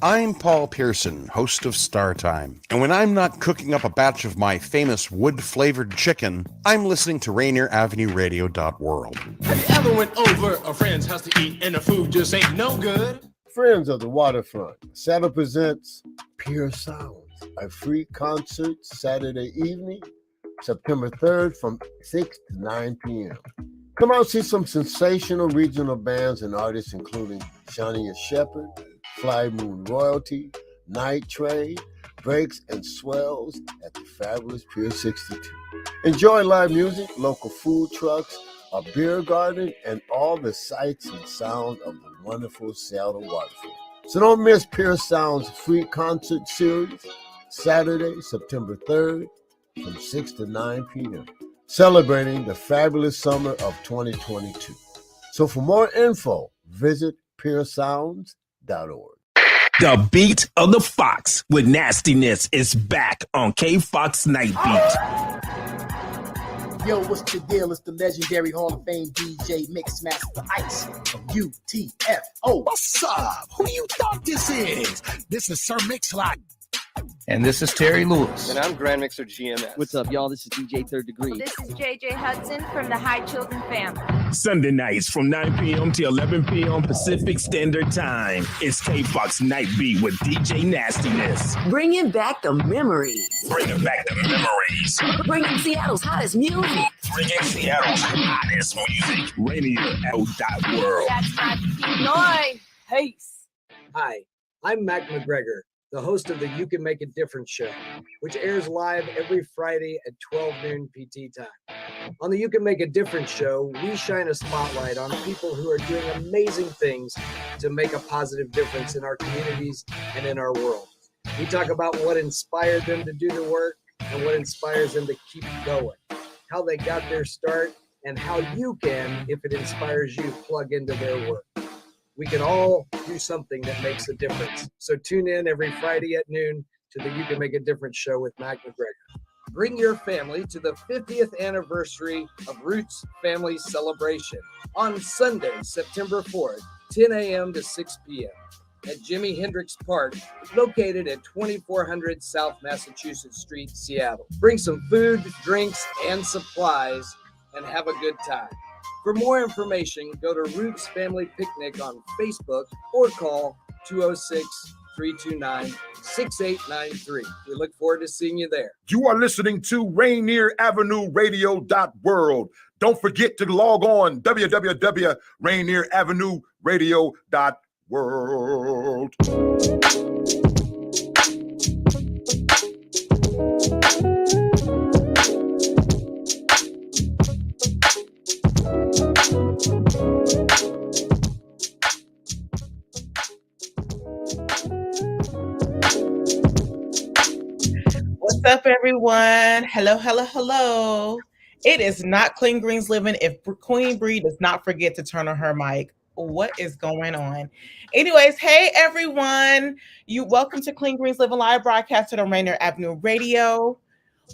I'm Paul Pearson, host of Star Time, and when I'm not cooking up a batch of my famous wood-flavored chicken, I'm listening to Rainier Avenue Radio World. Have you ever went over a friend's house to eat and the food just ain't no good? Friends of the Waterfront, Saddle presents Pure Sounds, a free concert Saturday evening, September 3rd from 6 to 9 p.m. Come out see some sensational regional bands and artists including Shania Shepherd, Fly Moon Royalty, Night Train, Breaks and Swells at the fabulous Pier 62. Enjoy live music, local food trucks, a beer garden, and all the sights and sounds of the wonderful Seattle waterfront. So don't miss Pure Sounds free concert series, Saturday, September 3rd from 6 to 9 p.m. celebrating the fabulous summer of 2022. So for more info, visit puresounds.org. The beat of the Fox with nastiness is back on K-Fox Night Beat. Yo, what's the deal? It's the legendary Hall of Fame DJ Mixmaster Ice from UTFO. What's up? Who you thought this is? This is Sir Mix-a-Lot. And this is Terry Lewis. And I'm Grand Mixer GMS. What's up, y'all? This is DJ Third Degree. This is JJ Hudson from the High Children family. Sunday nights from 9 p.m. to 11 p.m. Pacific Standard Time. It's K-Fox Night Beat with DJ Nastiness. Bringing back the memories. Bringing back the memories. Bringing Seattle's hottest music. Bringing Seattle's hottest music. Rainier Avenue World. That's my noise. Peace. Hi, I'm Mac McGregor, the host of the You Can Make a Difference show, which airs live every Friday at 12 noon PT time. On the You Can Make a Difference show, we shine a spotlight on people who are doing amazing things to make a positive difference in our communities and in our world. We talk about what inspired them to do the work and what inspires them to keep going, how they got their start, and how you can, if it inspires you, plug into their work. We can all do something that makes a difference. So tune in every Friday at noon to the You Can Make a Difference show with Mac McGregor. Bring your family to the 50th anniversary of Roots Family Celebration on Sunday, September 4th, 10 a.m. to 6 p.m. at Jimi Hendrix Park, located at 2400 South Massachusetts Street, Seattle. Bring some food, drinks, and supplies and have a good time. For more information, go to Roots Family Picnic on Facebook or call 206-329-6893. We look forward to seeing you there. You are listening to Rainier Avenue Radio World. Don't forget to log on www.rainieravenue radio.world. What's up, everyone? Hello. It is not Clean Greens Living if Queen Bree does not forget to turn on her mic. What is going on? Anyways, hey, everyone. Welcome to Clean Greens Living live broadcasted on Rainier Avenue Radio.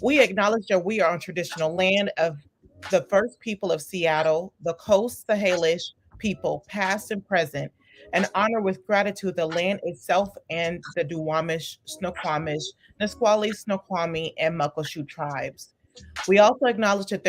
We acknowledge that we are on traditional land of the first people of Seattle, the Coast Salish people, past and present, and honor with gratitude the land itself and the Duwamish, Snoquamish, Nisqually, Snoqualmie, and Muckleshoot tribes. We also acknowledge that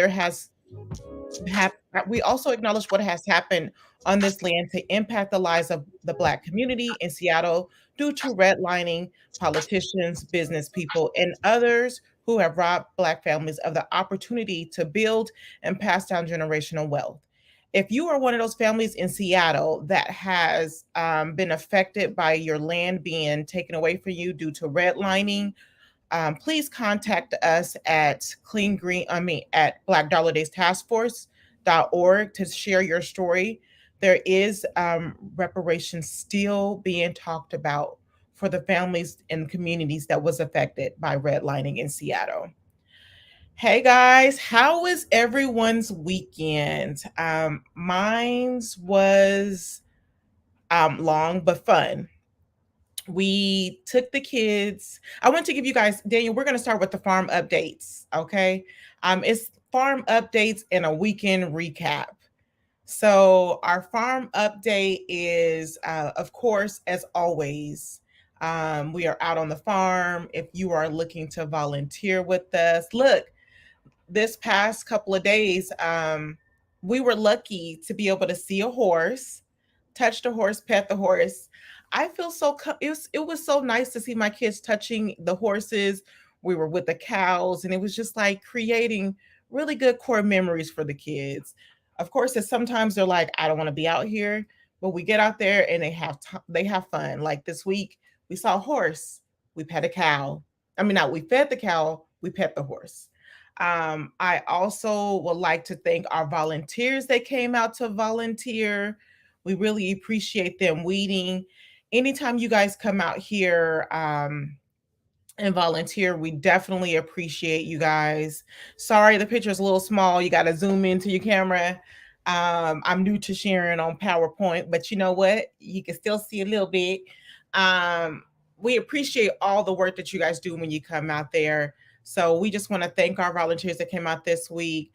we also acknowledge what has happened on this land to impact the lives of the Black community in Seattle due to redlining, politicians, business people, and others who have robbed Black families of the opportunity to build and pass down generational wealth. If you are one of those families in Seattle that has been affected by your land being taken away from you due to redlining, please contact us at at Black Dollar Days Task Force.org to share your story. There is reparations still being talked about for the families and communities that was affected by redlining in Seattle. Hey guys, how was everyone's weekend? Mine's was long but fun. We took the kids. I want to give you guys, Daniel, we're going to start with the farm updates, okay? It's farm updates and a weekend recap. So our farm update is, of course, as always, We are out on the farm. If you are looking to volunteer with us, look, this past couple of days, we were lucky to be able to see a horse, touch the horse, pet the horse. I feel it was so nice to see my kids touching the horses. We were with the cows, and it was just like creating really good core memories for the kids. Of course, sometimes they're like, I don't want to be out here, but we get out there and they have fun. Like this week, we saw a horse, we pet a cow. I mean, not we fed the cow, we pet the horse. I also would like to thank our volunteers that came out to volunteer. We really appreciate them weeding. Anytime you guys come out here and volunteer, we definitely appreciate you guys. Sorry, the picture is a little small. You got to zoom into your camera. I'm new to sharing on PowerPoint, but you know what? You can still see a little bit. We appreciate all the work that you guys do when you come out there. So we just want to thank our volunteers that came out this week.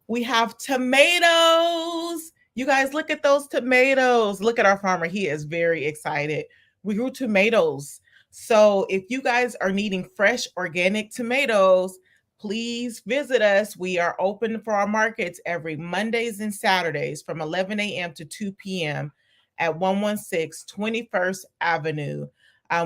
We have tomatoes. You guys, look at those tomatoes. Look at our farmer. He is very excited. We grew tomatoes. So if you guys are needing fresh organic tomatoes, please visit us. We are open for our markets every Mondays and Saturdays from 11 a.m. to 2 p.m. at 116 21st Avenue.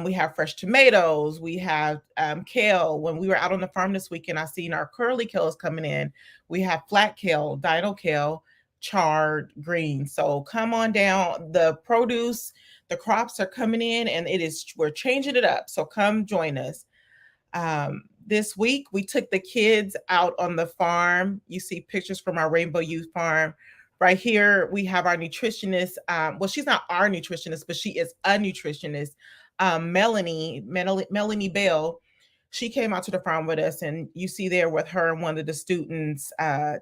We have fresh tomatoes. We have kale. When we were out on the farm this weekend, I seen our curly kales coming in. We have flat kale, dino kale, charred greens. So come on down. The produce, the crops are coming in, and we're changing it up. So come join us. This week, we took the kids out on the farm. You see pictures from our Rainbow Youth Farm. Right here, we have our nutritionist. Well, she's not our nutritionist, but she is a nutritionist. Melanie Bell, she came out to the farm with us, and you see there with her and one of the students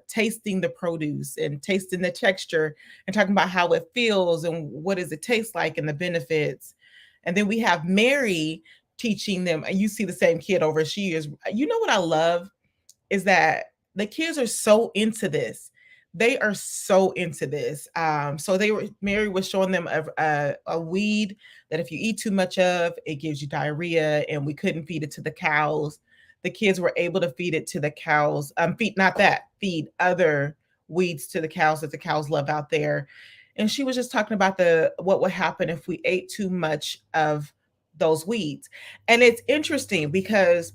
tasting the produce and tasting the texture and talking about how it feels and what does it taste like and the benefits. And then we have Mary teaching them, and you see the same kid over. She is, you know what I love is that the kids are so into this. They are so into this. Mary was showing them a weed that if you eat too much of, it gives you diarrhea, and we couldn't feed it to the cows. The kids were able to feed it to the cows. Feed other weeds to the cows that the cows love out there. And she was just talking about what would happen if we ate too much of those weeds. And it's interesting because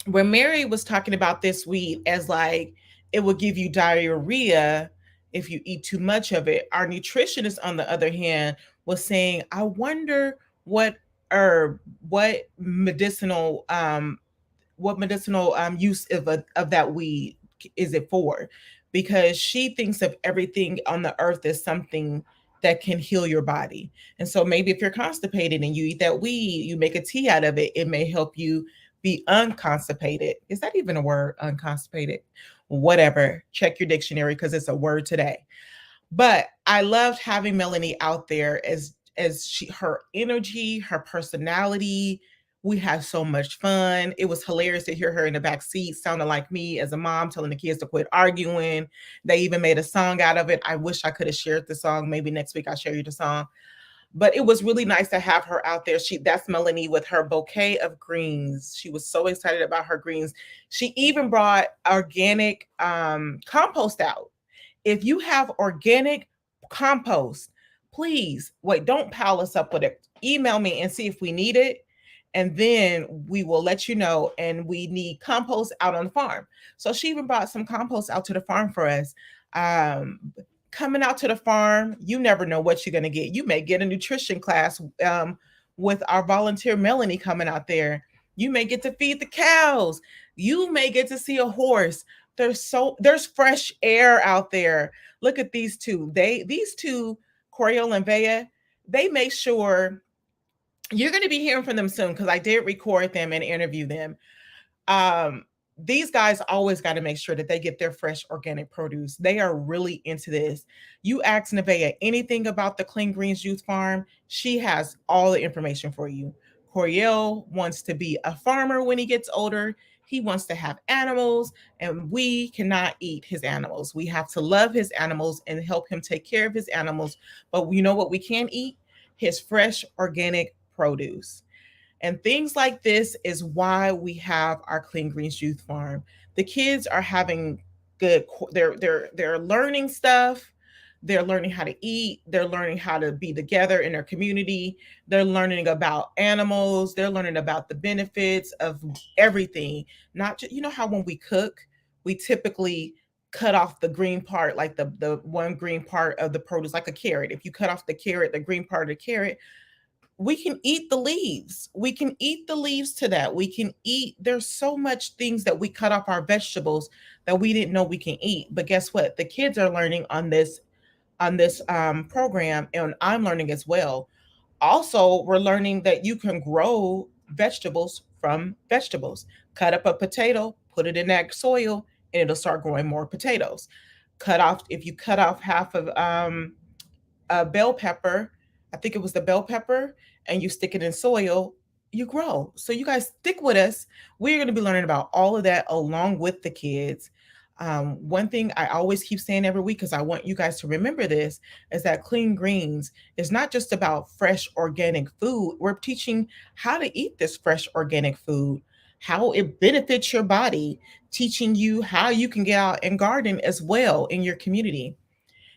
when Mary was talking about this weed as like, it will give you diarrhea if you eat too much of it, our nutritionist, on the other hand, was saying, I wonder what herb, what medicinal use of that weed is it for? Because she thinks of everything on the earth as something that can heal your body. And so maybe if you're constipated and you eat that weed, you make a tea out of it, it may help you be unconstipated. Is that even a word, unconstipated? Whatever, check your dictionary because it's a word today. But I loved having Melanie out there as her energy, her personality. We had so much fun. It was hilarious to hear her in the back seat, sounding like me as a mom, telling the kids to quit arguing. They even made a song out of it. I wish I could have shared the song. Maybe next week I'll share you the song. But it was really nice to have her out there. That's Melanie with her bouquet of greens. She was so excited about her greens. She even brought organic compost out. If you have organic compost, please don't pile us up with it. Email me and see if we need it. And then we will let you know. And we need compost out on the farm. So she even brought some compost out to the farm for us. Coming out to the farm, you never know what you're going to get. You may get a nutrition class with our volunteer Melanie coming out there. You may get to feed the cows. You may get to see a horse. There's fresh air out there. Look at these two. These two, Coriel and Vea, they make sure you're going to be hearing from them soon because I did record them and interview them. These guys always got to make sure that they get their fresh organic produce. They are really into this. You ask Nevaeh anything about the Clean Greens Youth Farm, she has all the information for you. Coriel wants to be a farmer when he gets older. He wants to have animals, and we cannot eat his animals. We have to love his animals and help him take care of his animals. But you know what we can eat? His fresh organic produce. And things like this is why we have our Clean Greens Youth Farm. The kids are having good, they're learning stuff. They're learning how to eat. They're learning how to be together in their community. They're learning about animals. They're learning about the benefits of everything. Not just, you know how when we cook, we typically cut off the green part, like the one green part of the produce, like a carrot. If you cut off the carrot, the green part of the carrot, we can eat the leaves. We can eat the leaves to that. We can eat, there's so much things that we cut off our vegetables that we didn't know we can eat. But guess what? The kids are learning on this program, and I'm learning as well. Also, we're learning that you can grow vegetables from vegetables. Cut up a potato, put it in that soil, and it'll start growing more potatoes. If you cut off half of a bell pepper, I think it was the bell pepper, and you stick it in soil, you grow. So you guys stick with us. We're going to be learning about all of that along with the kids. One thing I always keep saying every week, because I want you guys to remember this, is that Clean Greens is not just about fresh organic food. We're teaching how to eat this fresh organic food, how it benefits your body, teaching you how you can get out and garden as well in your community.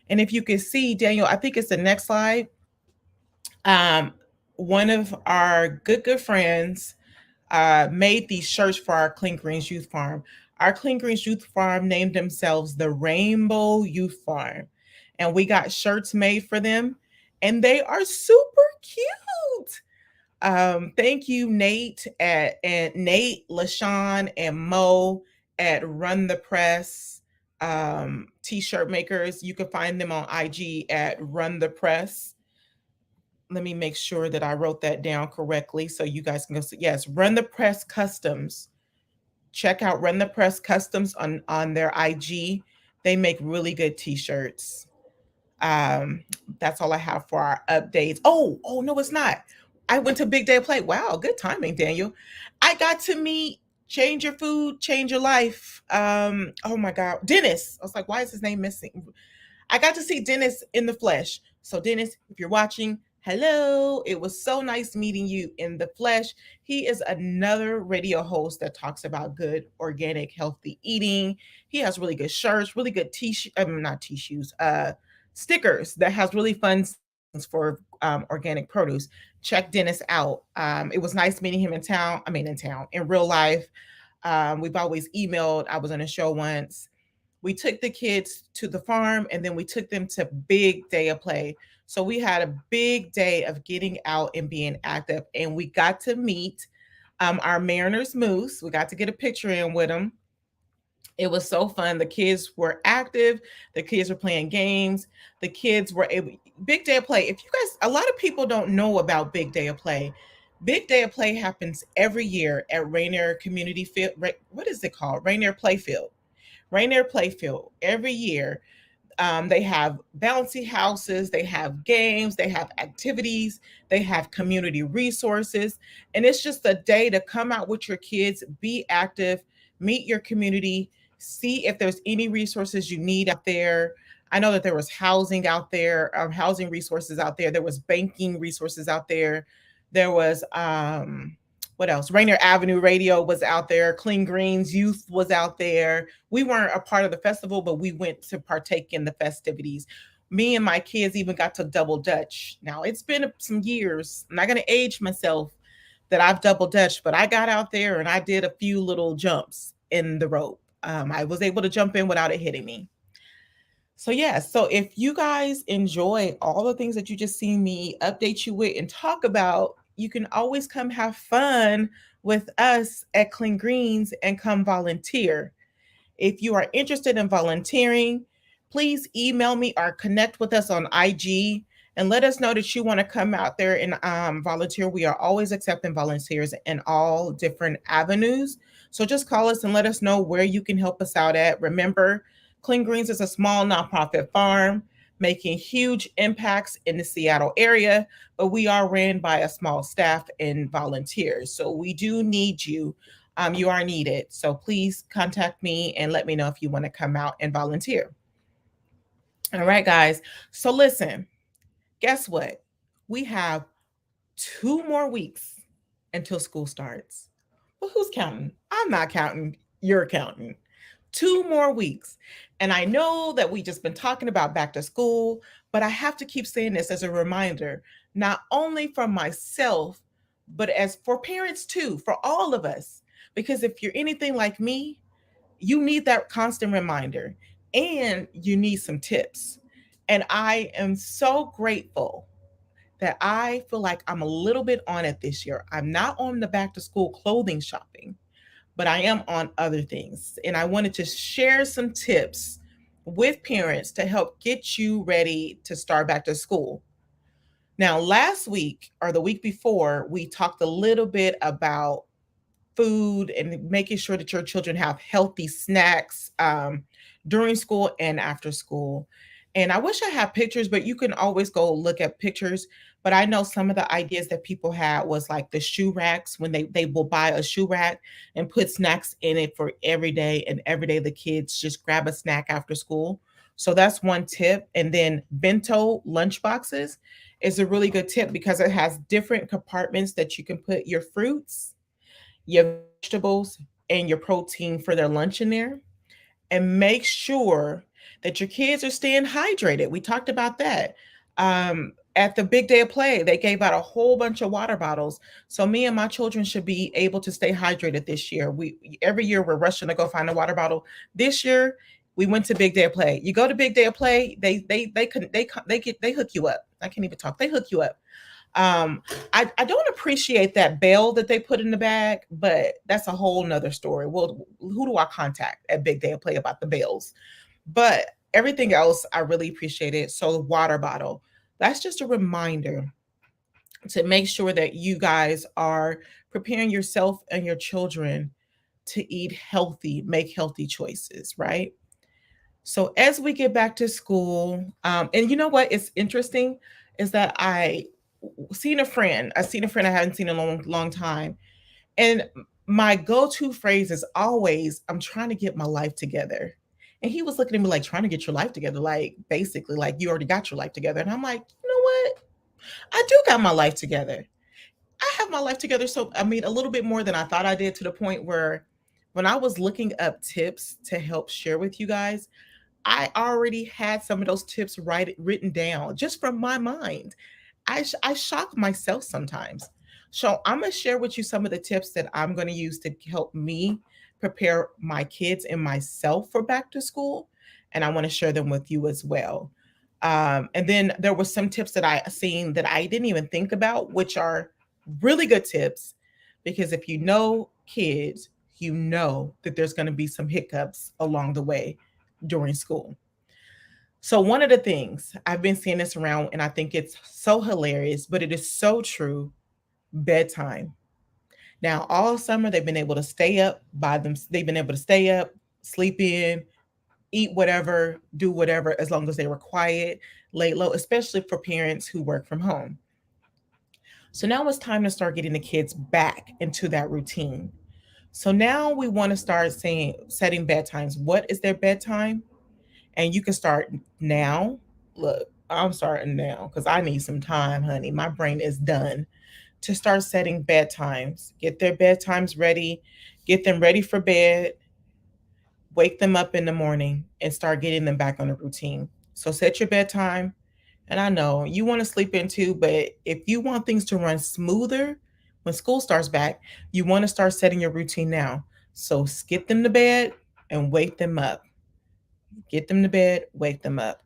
And if you can see, Daniel, I think it's the next slide. One of our good friends made these shirts for our Clean Greens Youth Farm. Our Clean Greens Youth Farm named themselves the Rainbow Youth Farm. And we got shirts made for them, and they are super cute. Thank you, Nate, LaShawn, and Mo at Run the Press t-shirt makers. You can find them on IG at Run the Press. Let me make sure that I wrote that down correctly so you guys can go see. Yes, Run the Press Customs. Check out Run the Press Customs on their IG. They make really good t-shirts. That's all I have for our updates. Oh, no, it's not. I went to Big Day of Play. Wow, good timing, Daniel. I got to meet Change Your Food, Change Your Life. Oh my God, Dennis. I was like, why is his name missing? I got to see Dennis in the flesh. So Dennis, if you're watching, hello. It was so nice meeting you in the flesh. He is another radio host that talks about good, organic, healthy eating. He has really good shirts, really good stickers that has really fun things for organic produce. Check Dennis out. It was nice meeting him in real life. We've always emailed. I was on a show once. We took the kids to the farm, and then we took them to Big Day of Play. So we had a big day of getting out and being active, and we got to meet our Mariners Moose. We got to get a picture in with them. It was so fun. The kids were active. The kids were playing games. The kids were able. Big Day of Play. If you guys, a lot of people don't know about Big Day of Play. Big Day of Play happens every year at Rainier Community Field. What is it called? Rainier Playfield. Rainier Playfield. Every year, they have bouncy houses. They have games. They have activities. They have community resources. And it's just a day to come out with your kids, be active, meet your community, see if there's any resources you need out there. I know that there was housing out there, housing resources out there. There was banking resources out there. There was, what else? Rainier Avenue Radio was out there. Clean Greens Youth was out there. We weren't a part of the festival, but we went to partake in the festivities. Me and my kids even got to double dutch. Now, it's been some years. I'm not going to age myself that I've double dutched, but I got out there and I did a few little jumps in the rope. I was able to jump in without it hitting me. So so if you guys enjoy all the things that you just seen me update you with and talk about, you can always come have fun with us at Clean Greens and come volunteer. If you are interested in volunteering, please email me or connect with us on IG and let us know that you want to come out there and volunteer. We are always accepting volunteers in all different avenues. So just call us and let us know where you can help us out at. Remember, Clean Greens is a small nonprofit farm making huge impacts in the Seattle area, but we are ran by a small staff and volunteers. So we do need you. You are needed. So please contact me and let me know if you want to come out and volunteer. All right, guys. So listen, guess what? We have 2 more weeks until school starts. Well, who's counting? I'm not counting. You're counting. 2 more weeks. And I know that we just been talking about back to school, but I have to keep saying this as a reminder, not only for myself, but as for parents too, for all of us. Because if you're anything like me, you need that constant reminder and you need some tips. And I am so grateful that I feel like I'm a little bit on it this year. I'm not on the back to school clothing shopping, but I am on other things. And I wanted to share some tips with parents to help get you ready to start back to school. Now, last week or the week before, we talked a little bit about food and making sure that your children have healthy snacks during school and after school. And I wish I had pictures, but you can always go look at pictures. But I know some of the ideas that people had was like the shoe racks when they will buy a shoe rack and put snacks in it for every day. And every day the kids just grab a snack after school. So that's one tip. And then bento lunch boxes is a really good tip because it has different compartments that you can put your fruits, your vegetables, and your protein for their lunch in there. And make sure that your kids are staying hydrated. We talked about that. At the big day of play, they gave out a whole bunch of water bottles. So me and my children should be able to stay hydrated this year. We every year we're rushing to go find a water bottle. This year we went to big day of play. You go to big day of play, they hook you up. I can't even talk. They hook you up. I don't appreciate that bail that they put in the bag, but that's a whole nother story. Well, who do I contact at Big Day of Play about the bails? But everything else, I really appreciate it. So the water bottle, that's just a reminder to make sure that you guys are preparing yourself and your children to eat healthy, make healthy choices, right? So as we get back to school, and you know what is interesting is that I seen a friend I haven't seen in a long time. And my go-to phrase is always, I'm trying to get my life together. And he was looking at me like, trying to get your life together, like basically like you already got your life together. And I'm like, you know what? I do got my life together. I have my life together. So, I mean, a little bit more than I thought I did, to the point where when I was looking up tips to help share with you guys, I already had some of those tips written down just from my mind. I shock myself sometimes. So I'm going to share with you some of the tips that I'm going to use to help me prepare my kids and myself for back to school. And I want to share them with you as well. And then there were some tips that I seen that I didn't even think about, which are really good tips, because if you know kids, you know that there's going to be some hiccups along the way during school. So one of the things I've been seeing this around, and I think it's so hilarious, but it is so true: bedtime. Now, all summer they've been able to stay up by them. They've been able to stay up, sleep in, eat whatever, do whatever, as long as they were quiet, lay low, especially for parents who work from home. So now it's time to start getting the kids back into that routine. So now we want to start setting bedtimes. What is their bedtime? And you can start now. Look, I'm starting now because I need some time, honey. My brain is done to start setting bedtimes. Get their bedtimes ready. Get them ready for bed. Wake them up in the morning and start getting them back on a routine. So set your bedtime. And I know you want to sleep in too, but if you want things to run smoother when school starts back, you want to start setting your routine now. So get them to bed and wake them up. Get them to bed, wake them up.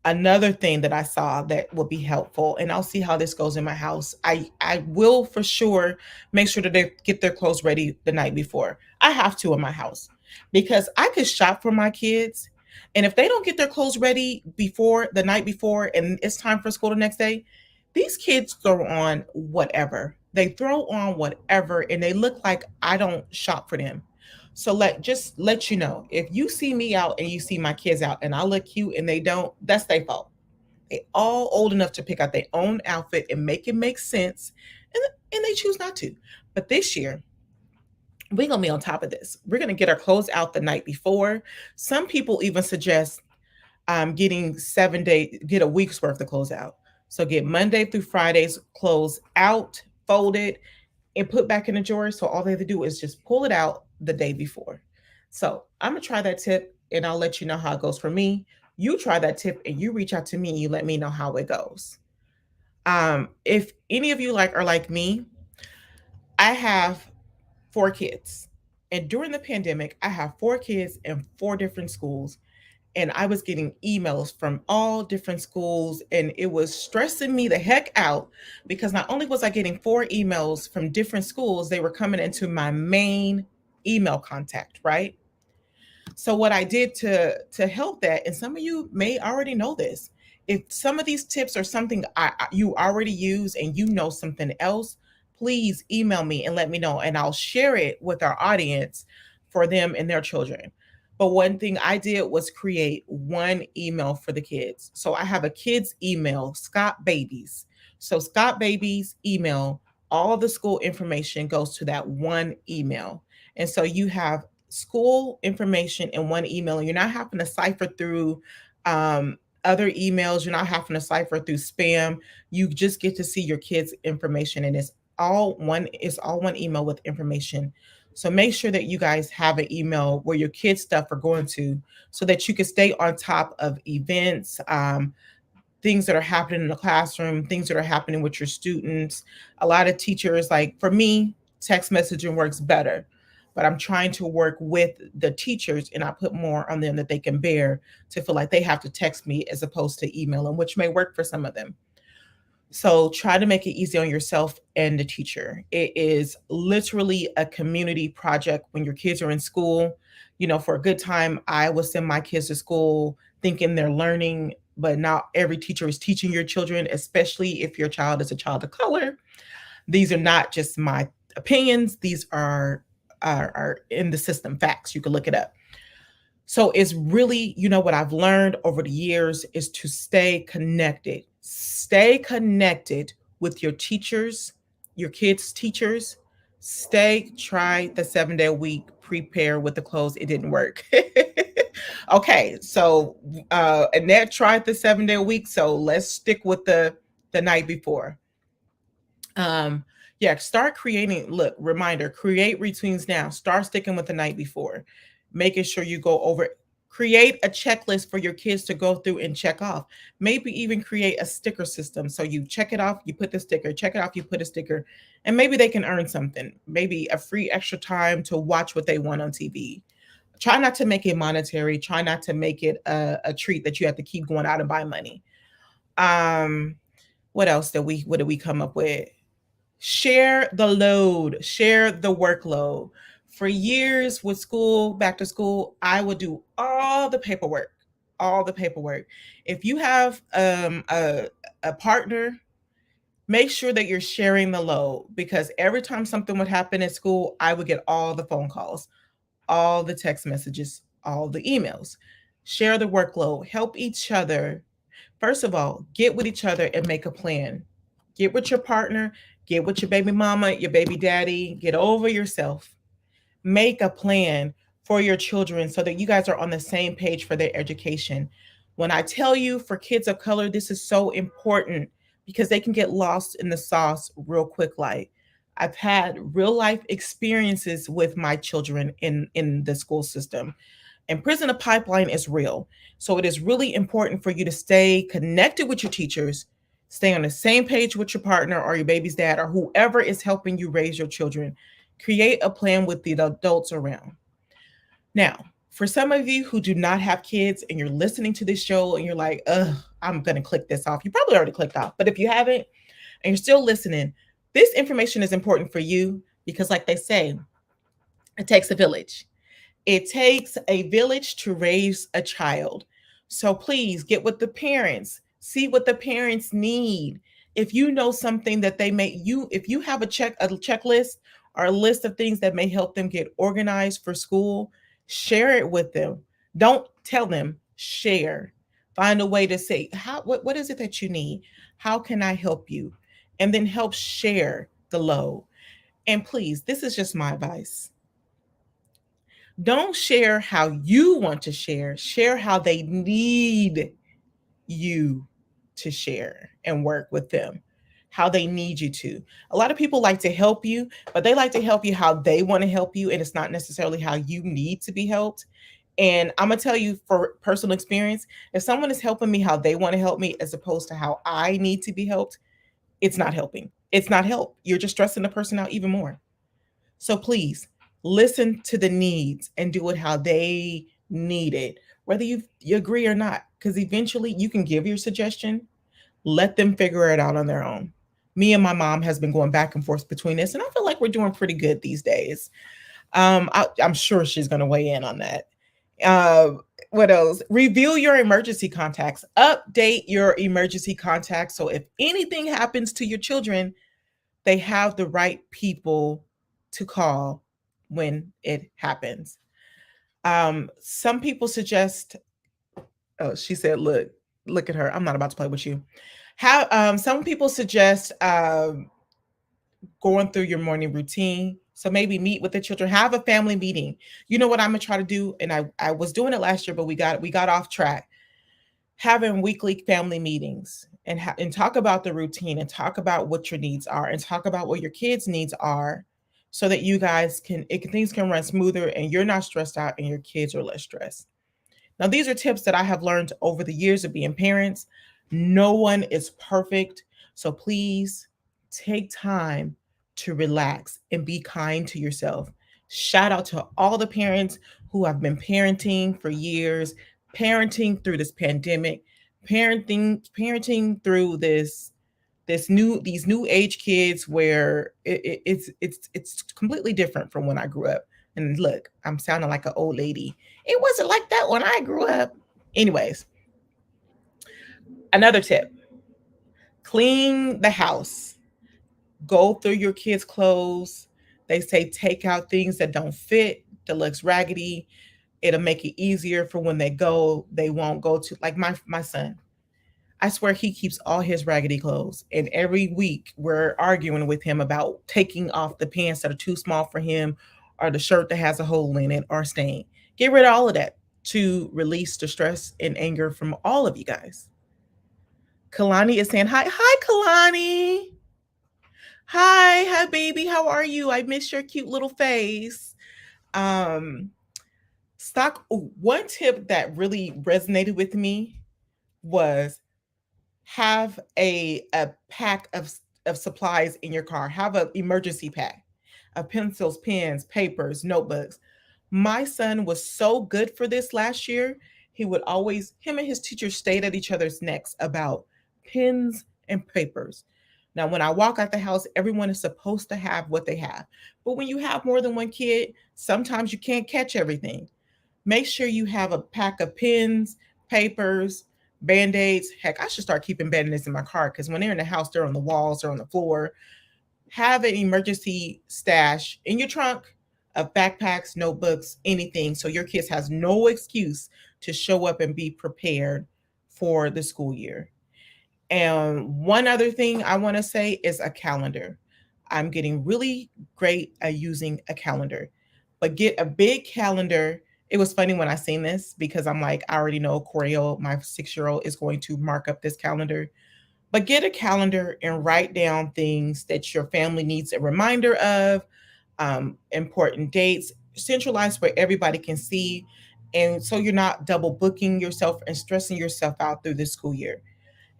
Another thing that I saw that will be helpful, and I'll see how this goes in my house. I will for sure make sure that they get their clothes ready the night before. I have to in my house because I could shop for my kids. And if they don't get their clothes ready before the night before and it's time for school the next day, these kids throw on whatever. They throw on whatever and they look like I don't shop for them. So just let you know, if you see me out and you see my kids out and I look cute and they don't, that's their fault. They all old enough to pick out their own outfit and make it make sense. And they choose not to. But this year, we're going to be on top of this. We're going to get our clothes out the night before. Some people even suggest getting 7 days, get a week's worth of clothes out. So get Monday through Friday's clothes out, folded, and put back in the drawer. So all they have to do is just pull it out the day before. So I'm going to try that tip and I'll let you know how it goes for me. You try that tip and you reach out to me and you let me know how it goes. If any of you are like me, I have 4 kids. And during the pandemic, I have 4 kids in 4 different schools. And I was getting emails from all different schools, and it was stressing me the heck out because not only was I getting 4 emails from different schools, they were coming into my main email contact, right? So what I did to help that, and some of you may already know this, if some of these tips are something you already use and you know something else, please email me and let me know, and I'll share it with our audience for them and their children. But one thing I did was create one email for the kids. So I have a kids email, Scott Babies. So Scott Babies email, all the school information goes to that one email. And so you have school information in one email, and you're not having to cipher through other emails. You're not having to cipher through spam. You just get to see your kids' information, and it's all one email with information. So make sure that you guys have an email where your kids' stuff are going to, so that you can stay on top of events, things that are happening in the classroom, things that are happening with your students. A lot of teachers, like for me, text messaging works better, but I'm trying to work with the teachers and I put more on them that they can bear to feel like they have to text me as opposed to emailing, which may work for some of them. So try to make it easy on yourself and the teacher. It is literally a community project when your kids are in school. You know, for a good time, I would send my kids to school thinking they're learning, but not every teacher is teaching your children, especially if your child is a child of color. These are not just my opinions. These are in the system facts. You can look it up. So it's really, what I've learned over the years is to stay connected. Stay connected with your teachers, your kids' teachers. Try the 7-day-a-week, prepare with the clothes. It didn't work. Okay, so Annette tried the 7-day-a-week, so let's stick with the night before. Start creating, reminder, create routines now. Start sticking with the night before. Making sure you go over, create a checklist for your kids to go through and check off. Maybe even create a sticker system. So you check it off, you put the sticker, check it off, you put a sticker, and maybe they can earn something. Maybe a free extra time to watch what they want on TV. Try not to make it monetary. Try not to make it a treat that you have to keep going out and buy money. What else did we come up with? Share the load, share the workload. For years with school, back to school, I would do all the paperwork. If you have a partner, make sure that you're sharing the load, because every time something would happen at school, I would get all the phone calls, all the text messages, all the emails. Share the workload, help each other. First of all, get with each other and make a plan. Get with your partner, get with your baby mama, your baby daddy, get over yourself. Make a plan for your children so that you guys are on the same page for their education. When I tell you for kids of color, this is so important because they can get lost in the sauce real quick. Like, I've had real life experiences with my children in the school system, and prison to pipeline is real. So it is really important for you to stay connected with your teachers, stay on the same page with your partner or your baby's dad or whoever is helping you raise your children. Create a plan with the adults around. Now, for some of you who do not have kids and you're listening to this show and you're like, I'm going to click this off. You probably already clicked off, but if you haven't and you're still listening, this information is important for you because, like they say, it takes a village. It takes a village to raise a child. So please get with the parents, see what the parents need. If you know something that if you have a checklist or a list of things that may help them get organized for school, share it with them. Don't tell them, share. Find a way to say, what is it that you need? How can I help you? And then help share the load. And please, this is just my advice. Don't share how you want to share. Share how they need you to share and work with them how they need you to. A lot of people like to help you, but they like to help you how they want to help you, and it's not necessarily how you need to be helped. And I'm gonna tell you for personal experience, if someone is helping me how they want to help me as opposed to how I need to be helped, it's not helping. It's not help. You're just stressing the person out even more. So please listen to the needs and do it how they need it, whether you agree or not, because eventually you can give your suggestion, let them figure it out on their own. Me and my mom has been going back and forth between this, and I feel like we're doing pretty good these days. I'm sure she's going to weigh in on that. What else? Review your emergency contacts. Update your emergency contacts. So if anything happens to your children, they have the right people to call when it happens. Some people suggest, oh, she said, look at her. I'm not about to play with you. Some people suggest going through your morning routine. So maybe meet with the children, have a family meeting. You know what I'm gonna try to do, and I was doing it last year, but we got off track. Having weekly family meetings and talk about the routine and talk about what your needs are and talk about what your kids' needs are, so that you guys things can run smoother and you're not stressed out and your kids are less stressed. Now, these are tips that I have learned over the years of being parents. No one is perfect, so please take time to relax and be kind to yourself. Shout out to all the parents who have been parenting for years, parenting through this pandemic, parenting through these new age kids where it's completely different from when I grew up. And look, I'm sounding like an old lady. It wasn't like that when I grew up. Anyways, another tip: clean the house. Go through your kids' clothes. They say take out things that don't fit, that looks raggedy. It'll make it easier for when they go, they won't go to, like my son. I swear he keeps all his raggedy clothes. And every week we're arguing with him about taking off the pants that are too small for him, or the shirt that has a hole in it or stain. Get rid of all of that to release the stress and anger from all of you guys. Kalani is saying hi. Hi, Kalani. Hi, baby. How are you? I miss your cute little face. One tip that really resonated with me was have a pack of supplies in your car. Have an emergency pack of pencils, pens, papers, notebooks. My son was so good for this last year. He would always, him and his teacher stayed at each other's necks about pens and papers. Now, when I walk out the house, everyone is supposed to have what they have. But when you have more than one kid, sometimes you can't catch everything. Make sure you have a pack of pens, papers, Band-Aids. Heck, I should start keeping Band-Aids in my car, because when they're in the house, they're on the walls, they're on the floor. Have an emergency stash in your trunk of backpacks, notebooks, anything, so your kids has no excuse to show up and be prepared for the school year. And one other thing I want to say is a calendar. I'm getting really great at using a calendar, but get a big calendar. It was funny when I seen this, because I'm like, I already know Coriel, my 6-year-old, is going to mark up this calendar. But get a calendar and write down things that your family needs a reminder of, important dates, centralized where everybody can see. And so you're not double booking yourself and stressing yourself out through the school year.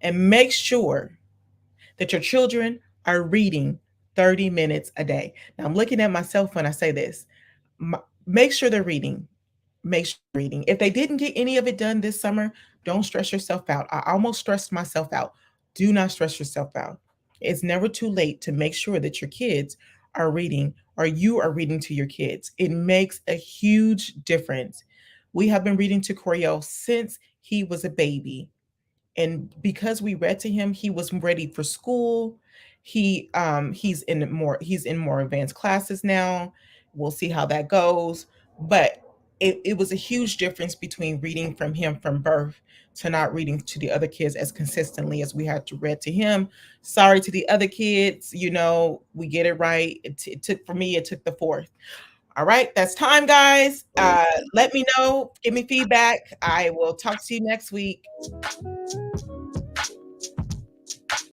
And make sure that your children are reading 30 minutes a day. Now, I'm looking at myself when I say this. Make sure they're reading. Make sure they're reading. If they didn't get any of it done this summer, don't stress yourself out. I almost stressed myself out. Do not stress yourself out. It's never too late to make sure that your kids are reading, or you are reading to your kids. It makes a huge difference. We have been reading to Coriel since he was a baby. And because we read to him, he was ready for school. He's in more advanced classes now. We'll see how that goes. But it was a huge difference between reading from him from birth to not reading to the other kids as consistently as we had to read to him. Sorry to the other kids, we get it right. It took the fourth. All right, that's time, guys. Let me know. Give me feedback. I will talk to you next week.